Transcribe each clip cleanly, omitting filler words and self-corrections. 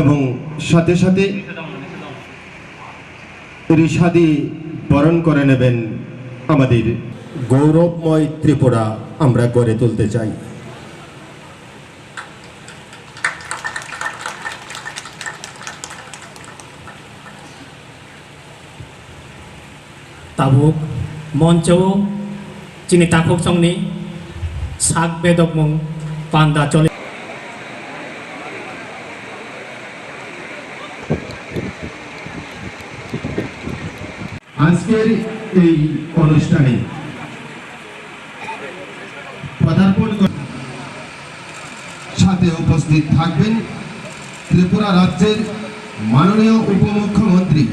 এবং সাথে সাথে ঋষাদি বরণ করে নেবেন আমাদের গৌরবময় ত্রিপুরা আমরা গড়ে তুলতে চাই। tabuk monco chini takok songni sak bedok mung panda chole আজকের এই অনুষ্ঠানে পদার্পণ সাথে উপস্থিত থাকবেন ত্রিপুরা রাজ্যের মাননীয় উপমুখ্যমন্ত্রী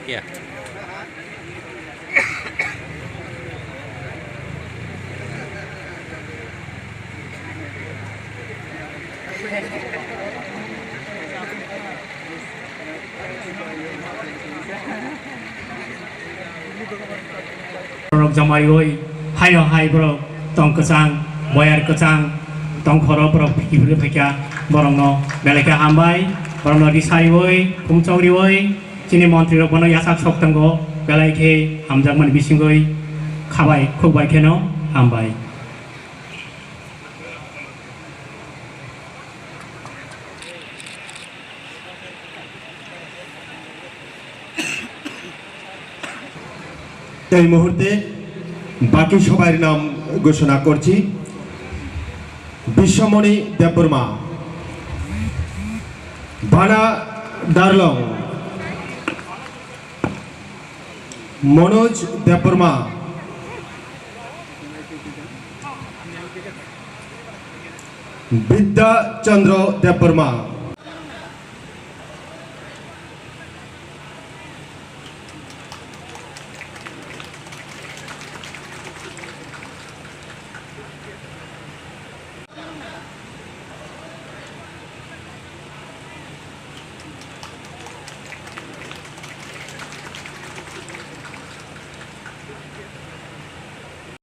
Yeah. Borok jamai oi hayo hai borok tong kecang boyar kecang tong khoro borok phikibri phikya borok no beleka hambai borok no risai oi khumchogri oi chini mantri rok bono yasak soktango belai hamjakman bisingoi khabai khukbai kheno hambai এই মুহূর্তে বাকি সবার নাম ঘোষণা করছি। বিশ্বমণি দেববর্মা, বানা দারলং, মনোজ দেববর্মা, বিদ্যা চন্দ্র দেববর্মা,